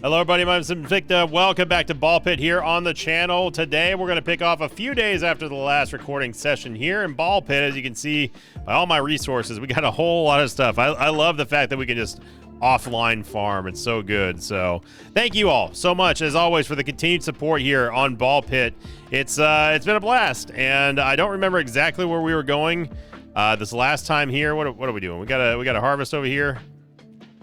Hello everybody, my name is Invicta. Welcome back to Ball Pit here on the channel. Today we're going to pick off a few days after the last recording session here in Ball Pit. As you can see by all my resources, we got a whole lot of stuff. I love the fact that we can just offline farm. It's so good. So thank you all so much as always for the continued support here on Ball Pit. It's been a blast, and I don't remember exactly where we were going this last time here. What are we doing? We got a harvest over here.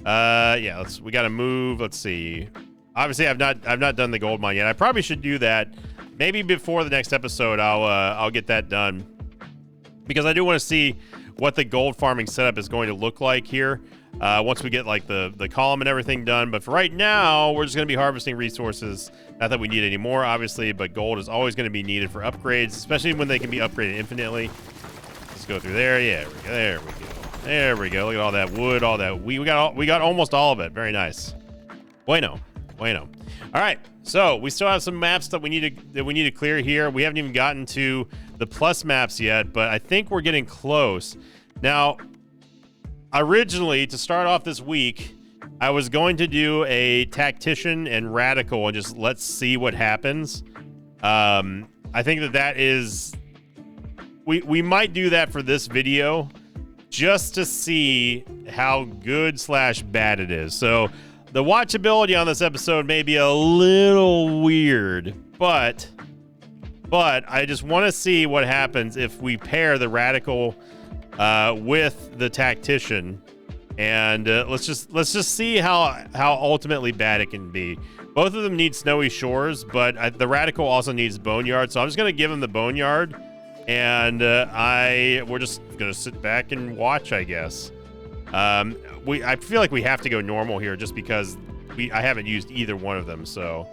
Yeah, we got to move. Let's see. Obviously, I've not done the gold mine yet. I probably should do that. Maybe before the next episode, I'll get that done, because I do want to see what the gold farming setup is going to look like here once we get like the column and everything done. But for right now, we're just going to be harvesting resources. Not that we need any more, obviously, but gold is always going to be needed for upgrades, especially when they can be upgraded infinitely. Let's go through there. Yeah, there we go. There we go. Look at all that wood, all that we got almost all of it. Very nice. Bueno. All right. So we still have some maps that we need to clear here. We haven't even gotten to the plus maps yet, but I think we're getting close. Now, originally to start off this week, I was going to do a tactician and radical and just let's see what happens. I think that is we might do that for this video, just to see how good / bad it is. So the watchability on this episode may be a little weird, but I just want to see what happens if we pair the radical with the tactician, and let's just see how ultimately bad it can be. Both of them need snowy shores, but the radical also needs boneyard, so I'm just gonna give him the boneyard. And we're just gonna sit back and watch, I guess. I feel like we have to go normal here just because I haven't used either one of them. So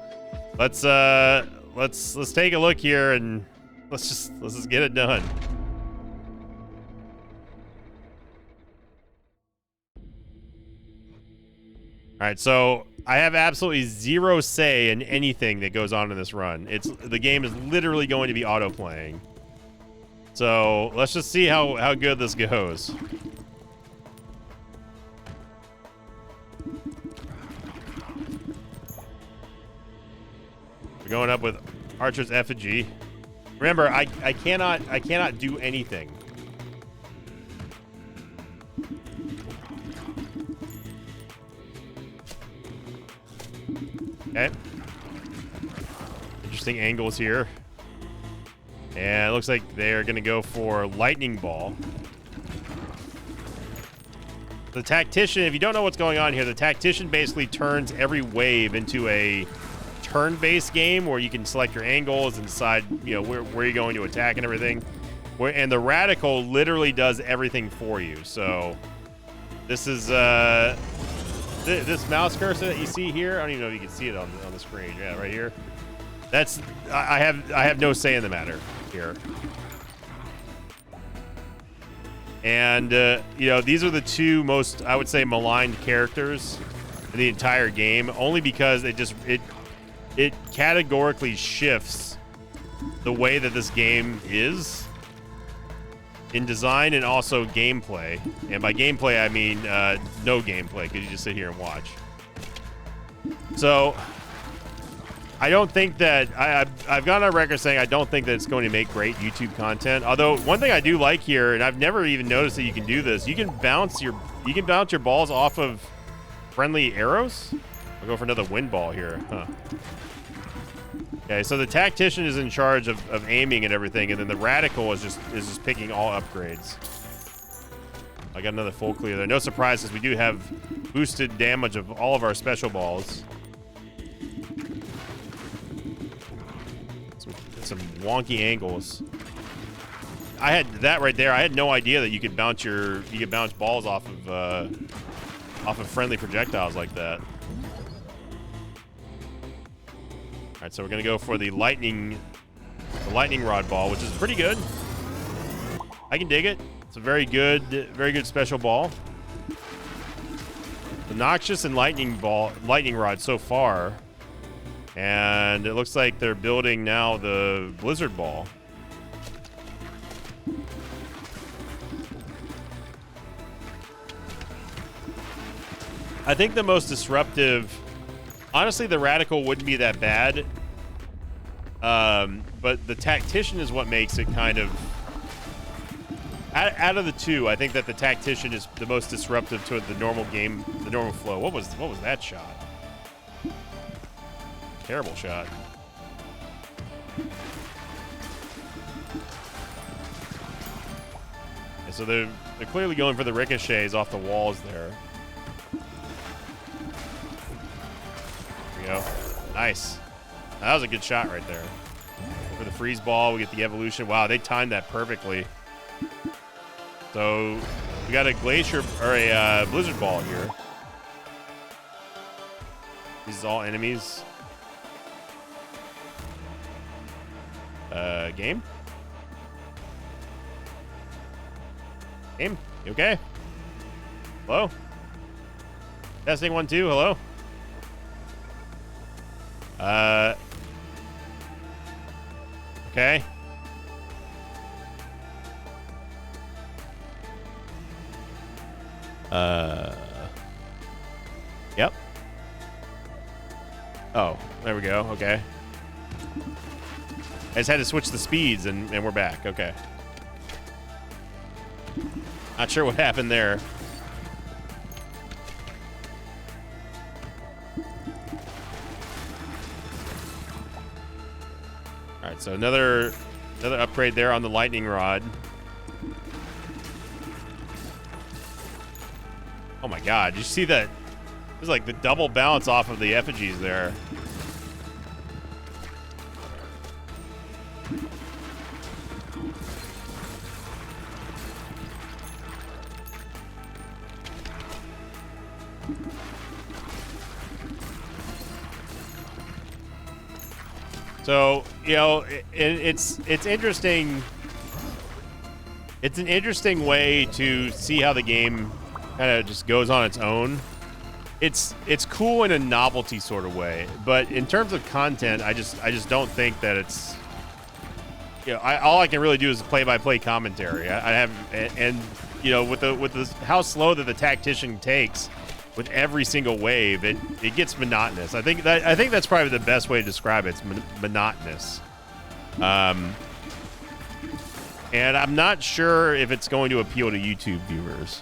let's take a look here and let's just get it done. All right, so I have absolutely zero say in anything that goes on in this run. The game is literally going to be auto playing. So let's just see how good this goes. We're going up with Archer's Effigy. Remember, I cannot do anything. Okay. Interesting angles here. And it looks like they're going to go for Lightning Ball. The Tactician, if you don't know what's going on here, the Tactician basically turns every wave into a turn-based game where you can select your angles and decide, where you're going to attack and everything. And the Radical literally does everything for you. So this is this mouse cursor that you see here. I don't even know if you can see it on the screen. Yeah, right here. I have no say in the matter here. And these are the two most, I would say, maligned characters in the entire game, only because it categorically shifts the way that this game is in design and also gameplay. And by gameplay I mean no gameplay, because you just sit here and watch. So I don't think that I've gone on record saying I don't think that it's going to make great YouTube content. Although one thing I do like here, and I've never even noticed that you can do this, you can bounce your balls off of friendly arrows. I'll go for another wind ball here. Huh. Okay, so the Tactician is in charge of aiming and everything, and then the Radical is just picking all upgrades. I got another full clear there. No surprises, we do have boosted damage of all of our special balls. Some wonky angles. I had that right there. I had no idea that you could bounce balls off of friendly projectiles like that. All right, so we're gonna go for the lightning rod ball, which is pretty good. I can dig it. It's a very good special ball. The Noxious and lightning rod so far. And it looks like they're building now the Blizzard Ball. I think the most disruptive Honestly, the Radical wouldn't be that bad. But the Tactician is what makes it kind of... Out of the two, I think that the Tactician is the most disruptive to the normal game, the normal flow. What was that shot? Terrible shot. And so they're clearly going for the ricochets off the walls there. There we go. Nice. That was a good shot right there. For the freeze ball, we get the evolution. Wow, they timed that perfectly. So we got a glacier or a blizzard ball here. These are all enemies. Game? Game? You okay? Hello? Testing 1 2, hello? Okay. Yep. Oh, there we go. Okay. I just had to switch the speeds and we're back. Okay. Not sure what happened there. All right, so another upgrade there on the lightning rod. Oh my God, did you see that? It was like the double bounce off of the effigies there. So, you know, it's interesting. It's an interesting way to see how the game kind of just goes on its own. It's cool in a novelty sort of way, but in terms of content, I just don't think that it's. You know, all I can really do is play-by-play commentary. I have, and you know, with the how slow that the Tactician takes with every single wave, it gets monotonous. I think that's probably the best way to describe it. It's monotonous. And I'm not sure if it's going to appeal to YouTube viewers.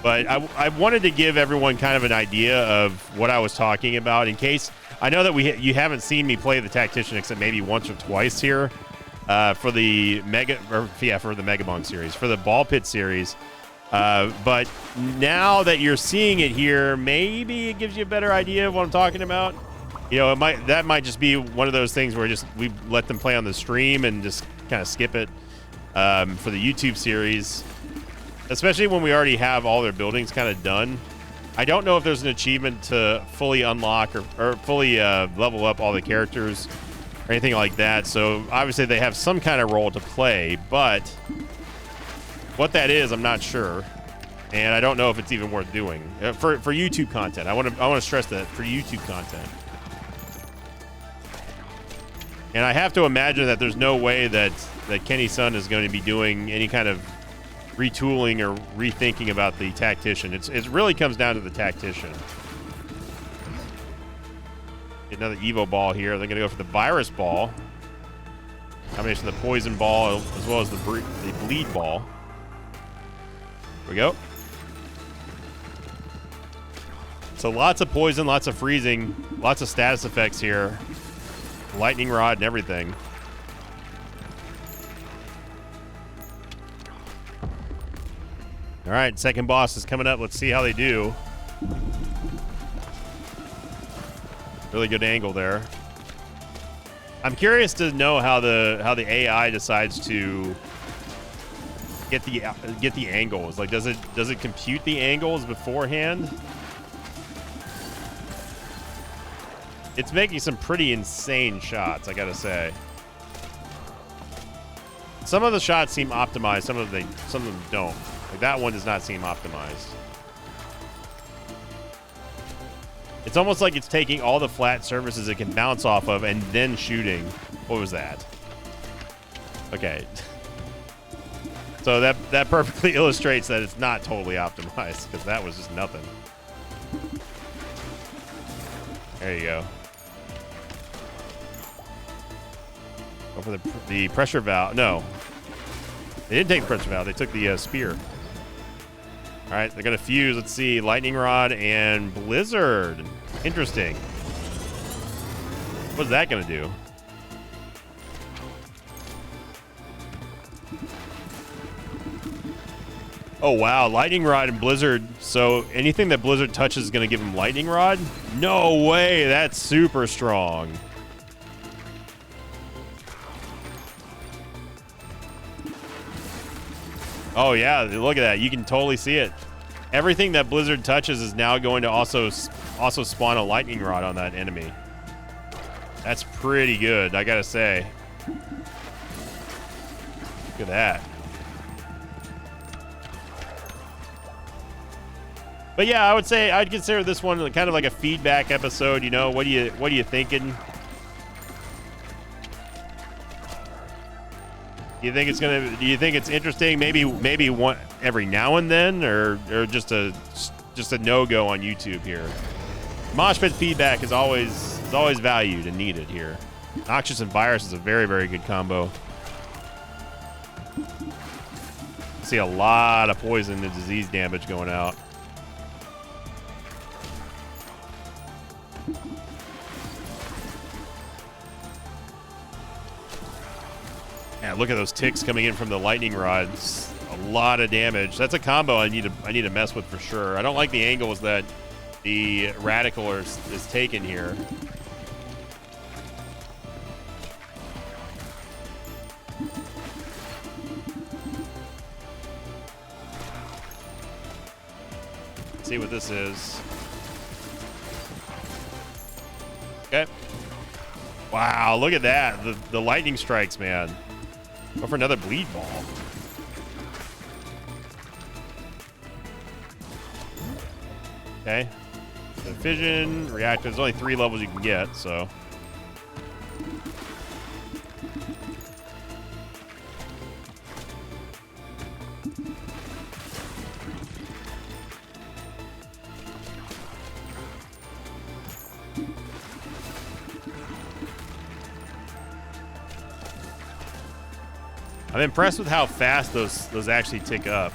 But I wanted to give everyone kind of an idea of what I was talking about in case I know that you haven't seen me play the Tactician except maybe once or twice here for the for the Megabong series, for the Ball Pit series. But now that you're seeing it here, maybe it gives you a better idea of what I'm talking about. You know, that might just be one of those things where we let them play on the stream and just kind of skip it for the YouTube series. Especially when we already have all their buildings kind of done. I don't know if there's an achievement to fully unlock or fully level up all the characters or anything like that. So obviously they have some kind of role to play, but what that is, I'm not sure. And I don't know if it's even worth doing for YouTube content. I want to stress that for YouTube content. And I have to imagine that there's no way that Kenny Sun is going to be doing any kind of retooling or rethinking about the Tactician. It really comes down to the Tactician. Another Evo ball here. They're going to go for the Virus ball. Combination of the Poison ball as well as the Bleed ball. Here we go. So lots of poison, lots of freezing, lots of status effects here. Lightning rod and everything. All right, second boss is coming up. Let's see how they do. Really good angle there. I'm curious to know how the AI decides to get the angles. Like, does it compute the angles beforehand? It's making some pretty insane shots, I gotta say. Some of the shots seem optimized. Some of them don't. Like, that one does not seem optimized. It's almost like it's taking all the flat surfaces it can bounce off of and then shooting. What was that? Okay. So that perfectly illustrates that it's not totally optimized, because that was just nothing. There you go. Go for the pressure valve. No. They didn't take the pressure valve. They took the spear. All right, they're going to fuse. Let's see. Lightning Rod and Blizzard. Interesting. What's that going to do? Oh, wow. Lightning Rod and Blizzard. So anything that Blizzard touches is going to give him Lightning Rod? No way. That's super strong. Oh, yeah. Look at that. You can totally see it. Everything that Blizzard touches is now going to also spawn a Lightning Rod on that enemy. That's pretty good, I got to say. Look at that. But yeah, I would say I'd consider this one kind of like a feedback episode. You know, what are you thinking? Do you think it's interesting? Maybe one every now and then, or just a no-go on YouTube here. Mosh pit feedback is always valued and needed here. Noxious and Virus is a very, very good combo. See a lot of poison and disease damage going out. Yeah, look at those ticks coming in from the lightning rods. A lot of damage. That's a combo I need to mess with for sure. I don't like the angles that the Radical is taking here. Let's see what this is. Okay. Wow, look at that. The lightning strikes, man. Go for another bleed ball. Okay. The fission, reactor. There's only 3 levels you can get, so. I'm impressed with how fast those actually tick up.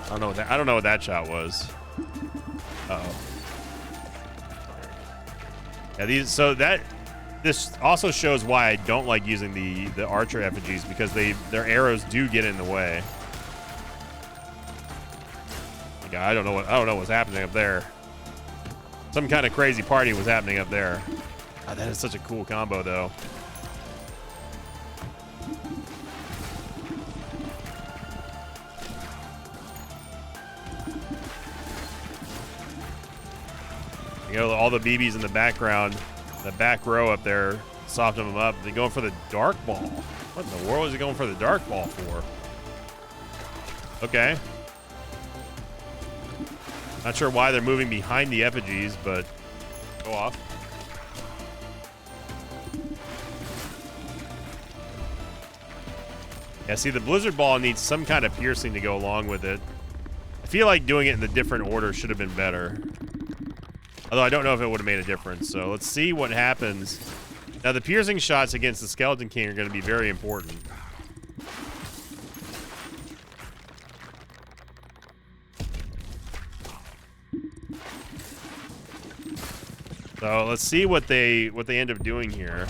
I don't know what that shot was. Uh-oh. Yeah, this also shows why I don't like using the archer effigies, because their arrows do get in the way. Like, I don't know what's happening up there. Some kind of crazy party was happening up there. God, that is such a cool combo, though. You know, all the BBs in the background, the back row up there, soften them up. They're going for the dark ball. What in the world is he going for the dark ball for? Okay. Not sure why they're moving behind the effigies, but go off. Yeah, see, the Blizzard Ball needs some kind of piercing to go along with it. I feel like doing it in the different order should have been better. Although I don't know if it would have made a difference. So let's see what happens. Now, the piercing shots against the Skeleton King are going to be very important. So let's see what they end up doing here.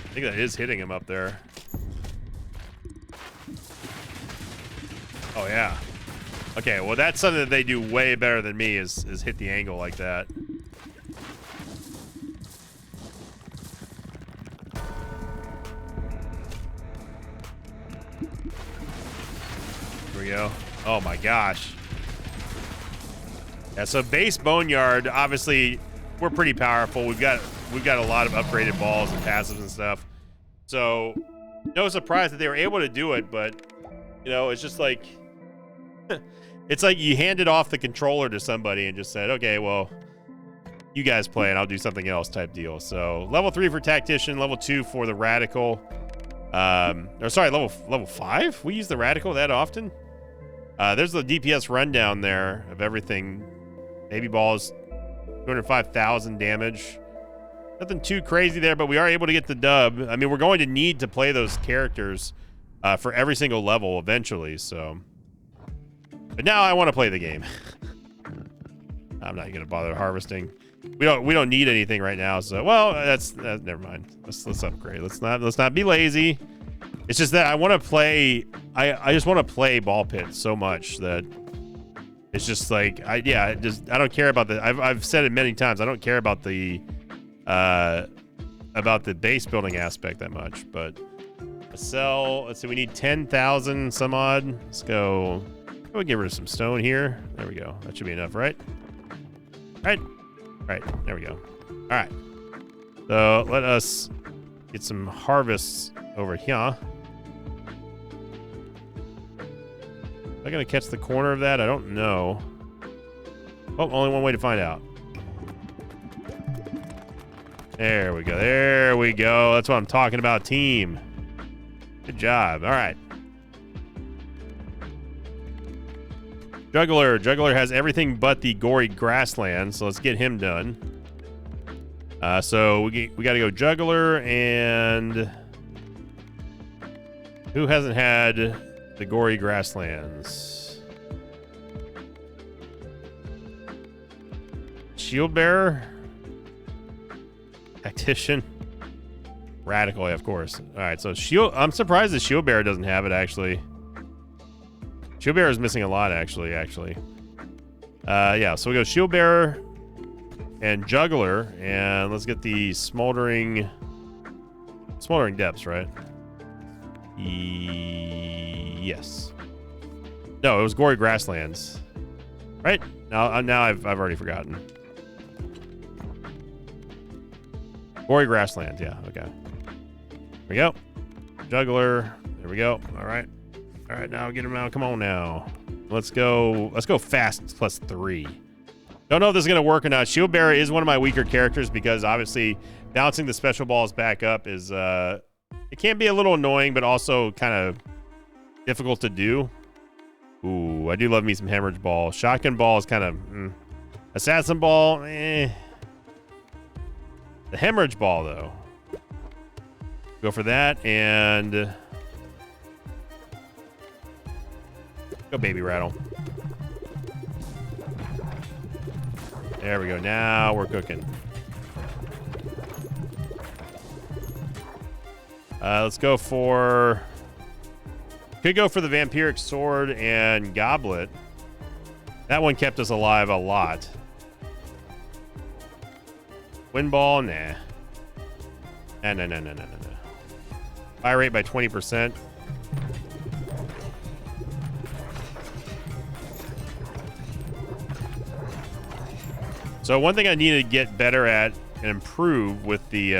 I think that is hitting him up there. Oh yeah. Okay, well that's something that they do way better than me is hit the angle like that. Here we go. Oh my gosh. Yeah, so base Boneyard, obviously we're pretty powerful. We've got a lot of upgraded balls and passives and stuff. So no surprise that they were able to do it, but you know, it's just like it's like you handed off the controller to somebody and just said, okay, well, you guys play and I'll do something else type deal. So level 3 for Tactician, level 2 for the Radical. Or sorry, level 5? We use the Radical that often? There's the DPS rundown there of everything. Baby Balls, 205,000 damage. Nothing too crazy there, but we are able to get the dub. I mean, we're going to need to play those characters for every single level eventually, so. But now I want to play the game. I'm not gonna bother harvesting. We don't need anything right now, so well, that's never mind. Let's upgrade. Let's not be lazy. It's just that I want to play. I just want to play Ball Pit so much that it's just like I don't care about the. I've said it many times. I don't care about the base building aspect that much. But sell. Let's see. We need 10,000 some odd. Let's go. We'll get rid of some stone here. There we go. That should be enough, right? Right. There we go. All right. So let us get some harvests over here. Am I gonna catch the corner of that? I don't know. Oh, only one way to find out. There we go. There we go. That's what I'm talking about, team. Good job. All right. Juggler. Juggler has everything but the gory grassland, so let's get him done. So we got to go Juggler, and who hasn't had the gory grasslands? Shield Bearer, Tactician, Radical, yeah, of course. All right, so Shield. I'm surprised the Shield Bearer doesn't have it actually. Shield Bearer is missing a lot, actually. Yeah, so we go Shield Bearer and Juggler, and let's get the Smoldering Depths, right? Yes. No, it was Gory Grasslands, right? Now I've already forgotten. Gory Grasslands, yeah, okay. Here we go. Juggler. There we go. All right. All right, now get him out. Come on now. Let's go fast +3. Don't know if this is going to work or not. Shield Bearer is one of my weaker characters because obviously bouncing the special balls back up is it can be a little annoying, but also kind of difficult to do. Ooh, I do love me some Hemorrhage Ball. Shotgun Ball is kind of Assassin Ball, eh. The Hemorrhage Ball though. Go for that and go Baby Rattle. There we go. Now we're cooking. Let's go for... Could go for the Vampiric Sword and Goblet. That one kept us alive a lot. Wind Ball? Nah. No. Fire rate by 20%. So one thing I need to get better at and improve with the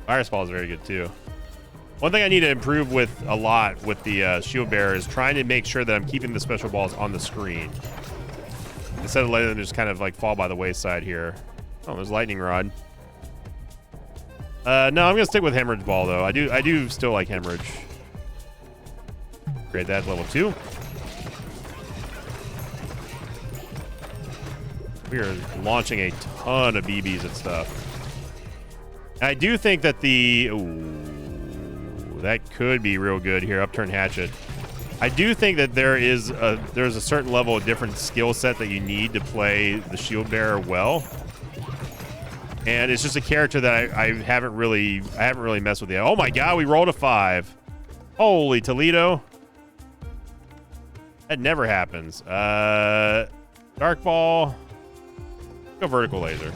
Virus Ball is very good too. One thing I need to improve with a lot with the Shield Bearer is trying to make sure that I'm keeping the special balls on the screen instead of letting them just kind of like fall by the wayside here. Oh, there's Lightning Rod. No, I'm gonna stick with Hemorrhage Ball though. I do still like Hemorrhage. Upgrade that to level 2. We are launching a ton of BBs and stuff. I do think that that could be real good here. Upturn Hatchet. I do think that there's a certain level of different skill set that you need to play the Shield Bearer well. And it's just a character that I haven't really messed with yet. Oh my god, we rolled a 5. Holy Toledo. That never happens. Dark Ball. Go Vertical Laser.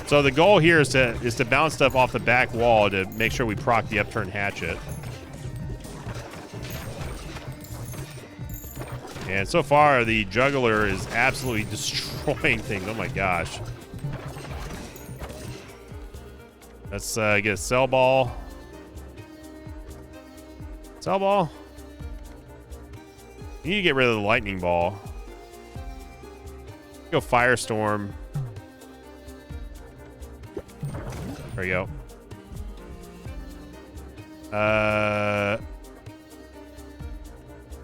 So the goal here is to bounce stuff off the back wall to make sure we proc the Upturn Hatchet. And so far, the Juggler is absolutely destroying things. Oh my gosh. Let's get a Cell Ball. Cell ball. You need to get rid of the lightning ball. Go firestorm. There you go.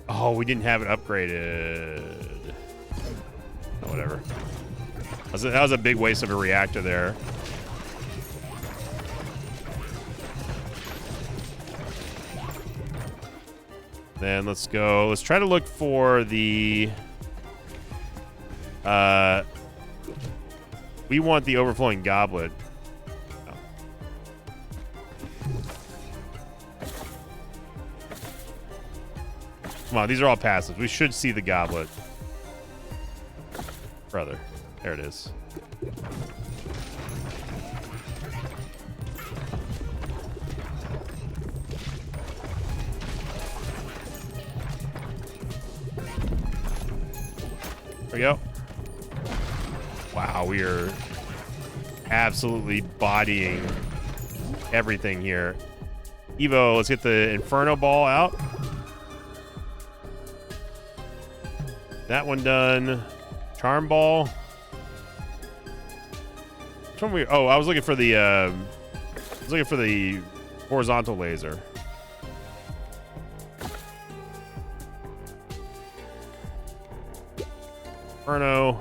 Oh, we didn't have it upgraded. Oh, whatever. That was a big waste of a reactor there. Then let's go. Let's try to look for the... we want the overflowing goblet. Oh. Come on, these are all passives. We should see the goblet. Brother. There it is. There we go. Wow, we are absolutely bodying everything here. Evo, let's get the Inferno Ball out. That one done. Charm Ball. Which one we? Oh, I was looking for the. Horizontal laser. Inferno.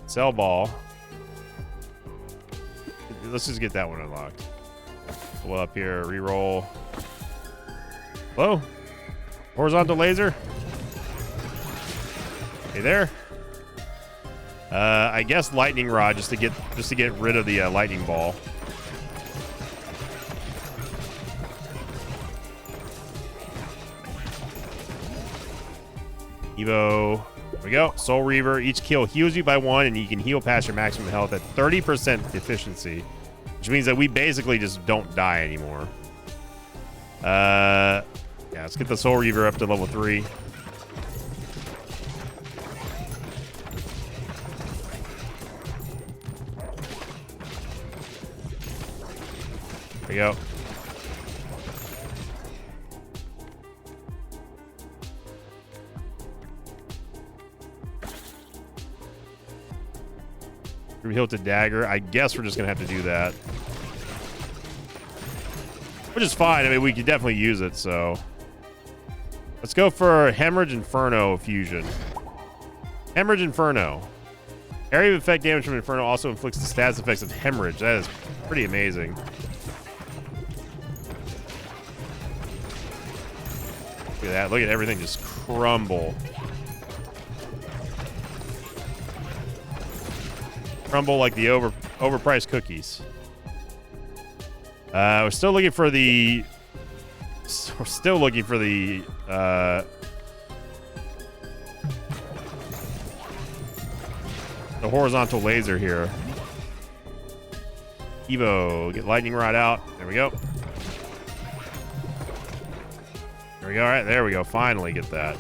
Cell ball. Let's just get that one unlocked. Pull up here, reroll. Hello? Horizontal laser? Hey there. I guess lightning rod just to get rid of the lightning ball. Evo. There we go. Soul Reaver. Each kill heals you by 1, and you can heal past your maximum health at 30% efficiency, which means that we basically just don't die anymore. Yeah, let's get the Soul Reaver up to level 3. There we go. Heal to dagger. I guess we're just gonna have to do that, which is fine. I mean, we could definitely use it. So let's go for Hemorrhage Inferno fusion. Hemorrhage Inferno. Area of effect damage from Inferno also inflicts the status effects of Hemorrhage. That is pretty amazing. Look at that. Look at everything just crumble. Crumble like the overpriced cookies. We're still looking for the. We're still looking for the. The horizontal laser here. Evo, get lightning rod out. There we go. There we go. All right, there we go. Finally get that.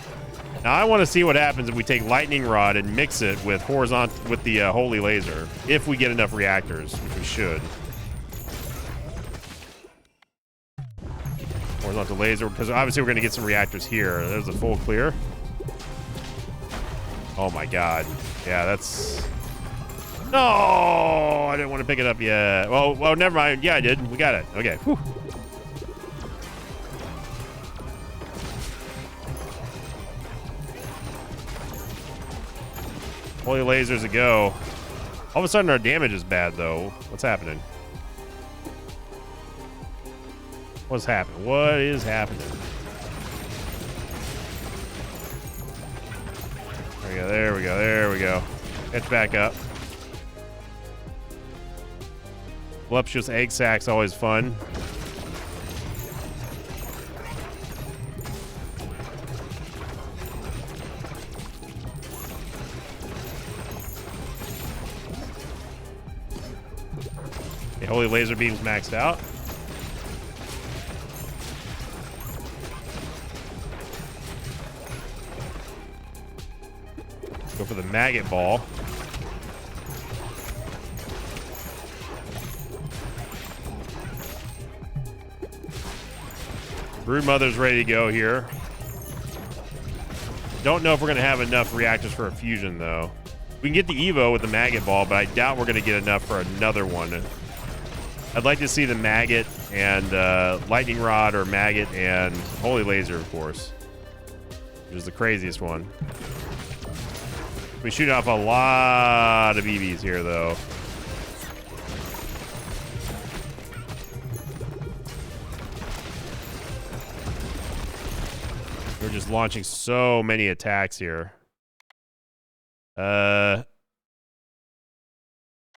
Now I want to see what happens if we take lightning rod and mix it with the holy laser. If we get enough reactors, which we should. Horizontal laser, because obviously we're going to get some reactors here. There's a full clear. Oh my god. Yeah, that's. No, I didn't want to pick it up yet. Well, never mind. Yeah, I did. We got it. Okay. Whew. Holy lasers a go. All of a sudden our damage is bad though. What's happening? What's happening? What is happening? There we go, there we go, there we go. Catch back up. Voluptuous egg sack's always fun. Holy laser beam's maxed out. Go for the maggot ball. Broodmother's ready to go here. Don't know if we're going to have enough reactors for a fusion, though. We can get the Evo with the maggot ball, but I doubt we're going to get enough for another one. I'd like to see the maggot and lightning rod, or maggot and holy laser, of course, which is the craziest one. We shoot off a lot of BBs here, though. We're just launching so many attacks here.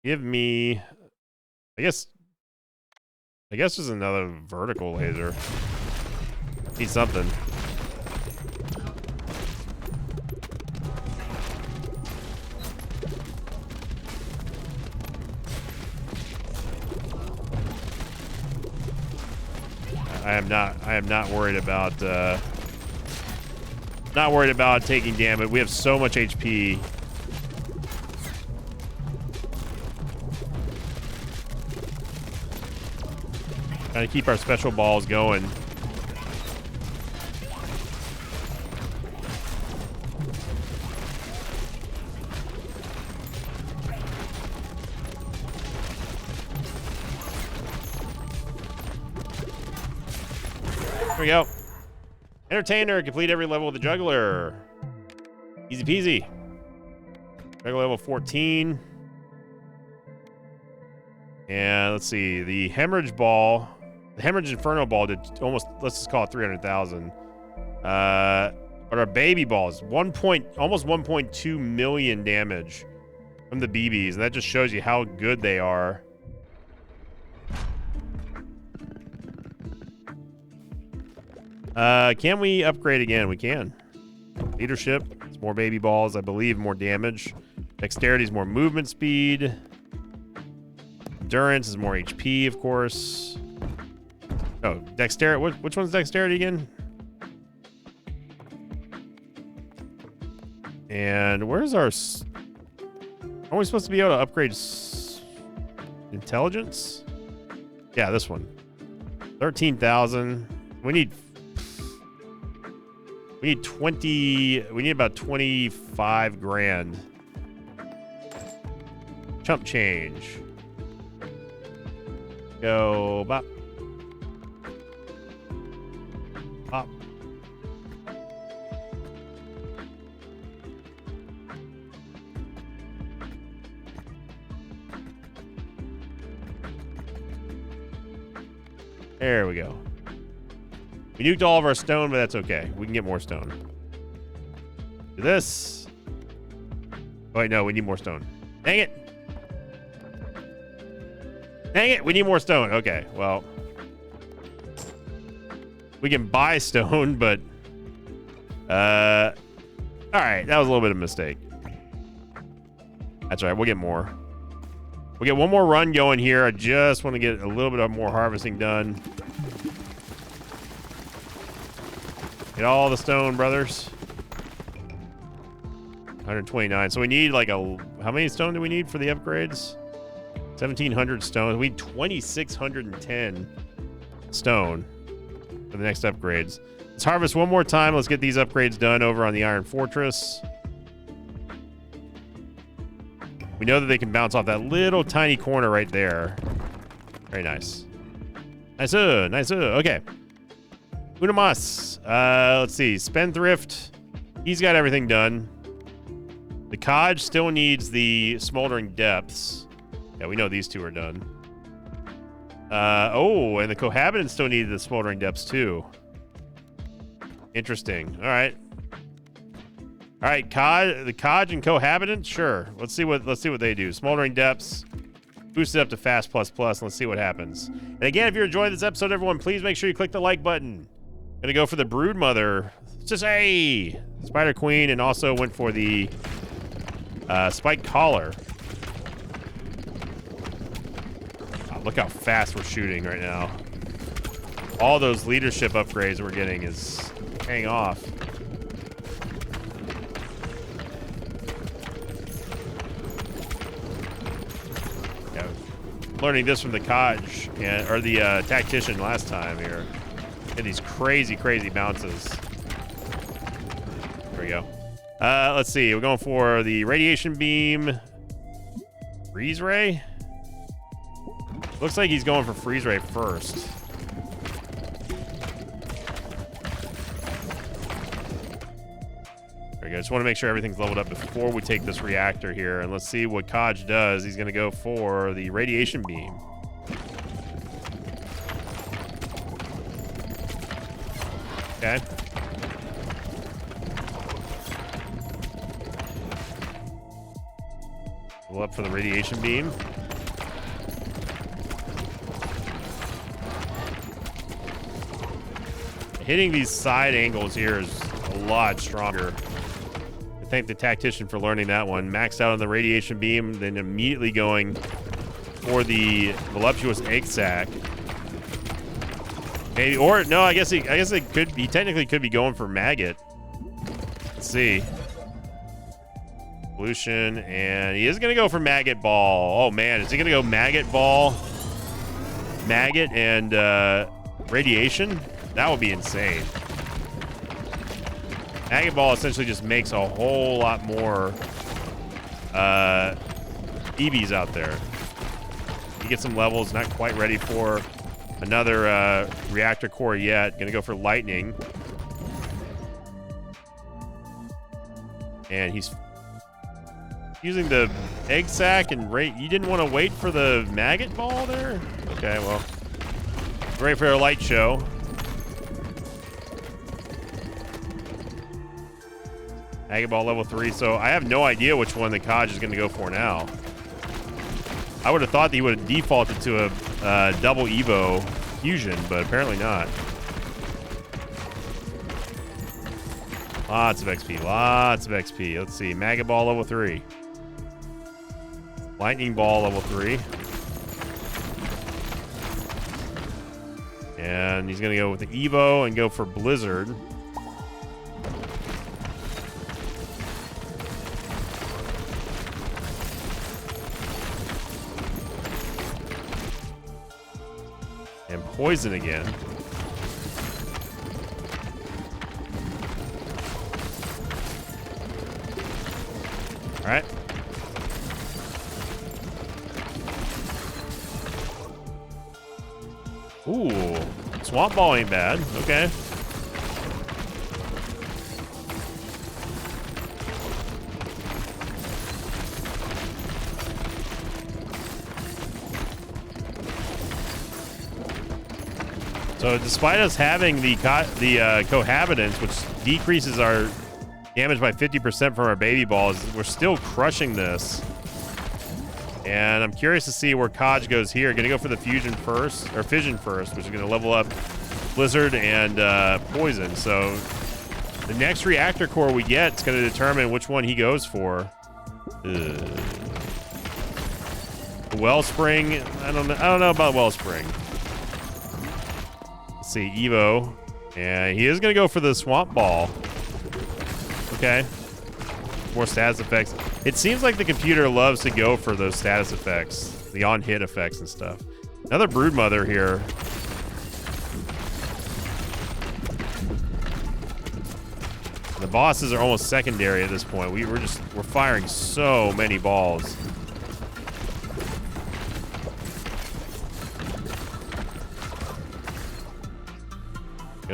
Give me, I guess there's another vertical laser. Need something. I am not worried about taking damage. We have so much HP. Trying to keep our special balls going. There we go. Entertainer, complete every level of the juggler. Easy peasy. Juggler level 14. And let's see, the hemorrhage ball, the hemorrhage inferno ball did almost, let's just call it 300,000. But our baby balls, almost 1.2 million damage from the BBs, and that just shows you how good they are. Can we upgrade again? We can. Leadership, it's more baby balls, I believe, more damage. Dexterity is more movement speed. Endurance is more HP, of course. Oh, dexterity. Which one's dexterity again? And where's our... Are we supposed to be able to upgrade intelligence? Yeah, this one. 13,000. We need 20. We need about 25 grand. Chump change. Go bop. Pop. There we go. We nuked all of our stone, but that's okay. We can get more stone. Do this. Oh, wait, no, we need more stone. Dang it. Dang it, we need more stone. Okay, well. We can buy stone, but... Alright, that was a little bit of a mistake. That's all right, we'll get more. We'll get one more run going here. I just want to get a little bit of more harvesting done. Get all the stone, brothers. 129. So we need like a... How many stone do we need for the upgrades? 1,700 stone. We need 2,610 stone for the next upgrades. Let's harvest one more time. Let's get these upgrades done over on the Iron Fortress. We know that they can bounce off that little tiny corner right there. Very nice. Nice, nice. Okay. Una mas. Let's see. Spendthrift. He's got everything done. The Codge still needs the Smoldering Depths. Yeah, we know these two are done. Oh, and the Cohabitant still needed the Smoldering Depths too. Interesting. All right. All right, the Codge and Cohabitant, sure. Let's see what they do. Smoldering Depths, boost it up to Fast Plus Plus, and let's see what happens. And again, if you're enjoying this episode, everyone, please make sure you click the like button. Gonna go for the Broodmother, Sisay, Spider Queen, and also went for the Spike Collar. Wow, look how fast we're shooting right now. All those leadership upgrades we're getting is paying off. Learning this from the Codge, or the Tactician last time here. And these crazy, crazy bounces. There we go. Let's see. We're going for the radiation beam. Freeze ray? Looks like he's going for freeze ray first. There we go. Just want to make sure everything's leveled up before we take this reactor here. And let's see what Kaj does. He's going to go for the radiation beam. Okay. Level up for the radiation beam. Hitting these side angles here is a lot stronger. I thank the tactician for learning that one. Maxed out on the radiation beam, then immediately going for the voluptuous egg sac. Maybe, or no, I guess it could. He technically could be going for maggot. Let's see. Pollution, and he is gonna go for maggot ball. Oh man, is he gonna go maggot ball, maggot, and radiation? That would be insane. Maggot ball essentially just makes a whole lot more EVs out there. You get some levels, not quite ready for another reactor core yet. Gonna go for lightning. And he's using the egg sac and you didn't want to wait for the maggot ball there? Okay, well. Great for a light show. Maggot ball level 3, so I have no idea which one the Kaj is going to go for now. I would have thought that he would have defaulted to a double Evo fusion, but apparently not. Lots of XP, lots of XP. Let's see, Maggot ball level 3. Lightning ball level 3. And he's going to go with the Evo and go for Blizzard. And poison again. All right. Ooh, swamp ball ain't bad. Okay. So despite us having the cohabitants, which decreases our damage by 50% from our baby balls, we're still crushing this. And I'm curious to see where Kaj goes here. Gonna go for the fusion first, or fission first, which is gonna level up Blizzard and Poison. So the next reactor core we get is gonna determine which one he goes for. The Wellspring, I don't know about Wellspring. Let's see, Evo. And he is gonna go for the Swamp Ball. Okay. More status effects. It seems like the computer loves to go for those status effects, the on-hit effects and stuff. Another Broodmother here. The bosses are almost secondary at this point. We're firing so many balls.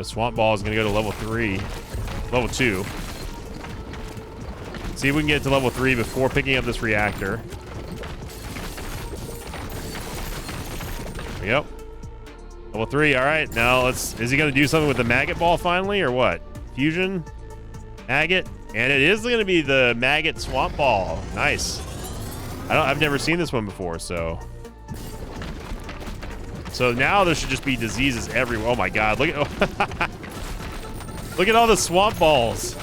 Swamp Ball is going to go to level 3. Level 2. See if we can get to level 3 before picking up this reactor. There we go. Level 3. All right. Now is he going to do something with the maggot ball finally or what? Fusion, maggot, and it is going to be the maggot swamp ball. Nice. I've never seen this one before, so now there should just be diseases everywhere. Oh my God! Look at look at all the swamp balls.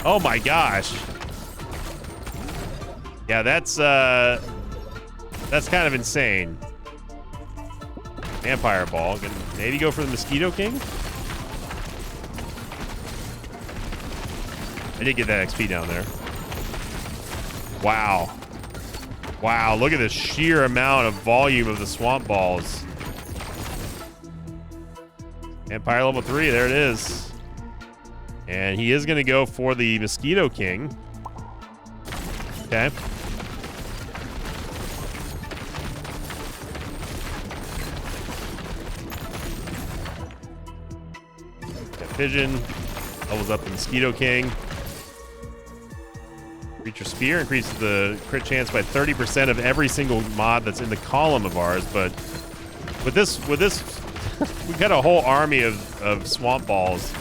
Oh my gosh. Yeah, that's kind of insane. Vampire ball. Can maybe go for the Mosquito King? I did get that XP down there. Wow. Wow, look at the sheer amount of volume of the swamp balls. Empire level 3, there it is. And he is going to go for the Mosquito King. Okay. Fission levels up the Mosquito King. Creature Spear increases the crit chance by 30% of every single mod that's in the column of ours. But with this, we've got a whole army of swamp balls.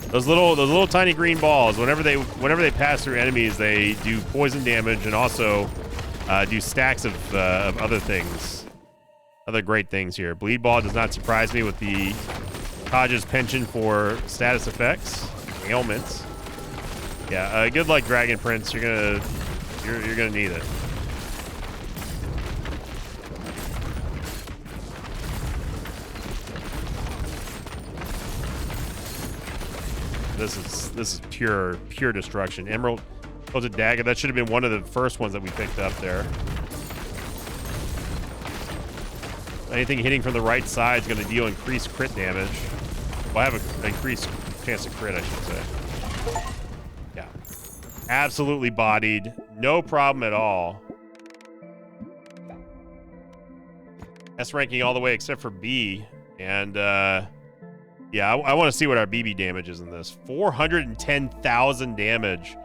Those little tiny green balls. Whenever they pass through enemies, they do poison damage and also do stacks of other things, other great things here. Bleed Ball does not surprise me with the Hodge's penchant for status effects, ailments. Yeah, good luck, Dragon Prince. You're gonna need it. This is pure destruction. Emerald Hilted Dagger. That should have been one of the first ones that we picked up there. Anything hitting from the right side is going to deal increased crit damage. Well, I have an increased chance to crit, I should say. Yeah. Absolutely bodied. No problem at all. S ranking all the way except for B. And, yeah, I want to see what our BB damage is in this. 410,000 damage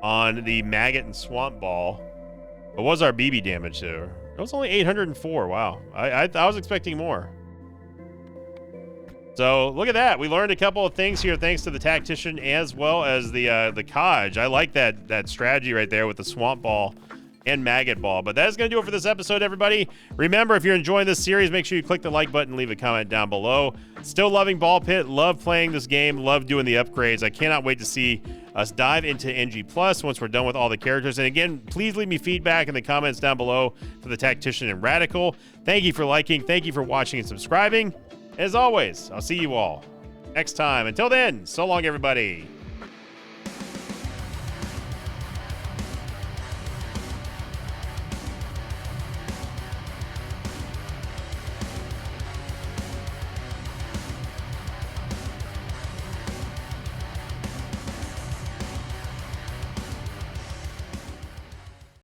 on the Maggot and Swamp Ball. What was our BB damage there? It was only 804. Wow. I was expecting more. So look at that. We learned a couple of things here thanks to the Tactician as well as the Kaj. I like that strategy right there with the Swamp Ball and Maggot Ball. But that is going to do it for this episode, everybody. Remember, if you're enjoying this series, make sure you click the like button, leave a comment down below. Still loving Ball Pit, love playing this game, love doing the upgrades. I cannot wait to see us dive into NG Plus once we're done with all the characters. And again, please leave me feedback in the comments down below for the Tactician and Radical. Thank you for liking, thank you for watching and subscribing. As always, I'll see you all next time. Until then, so long, everybody.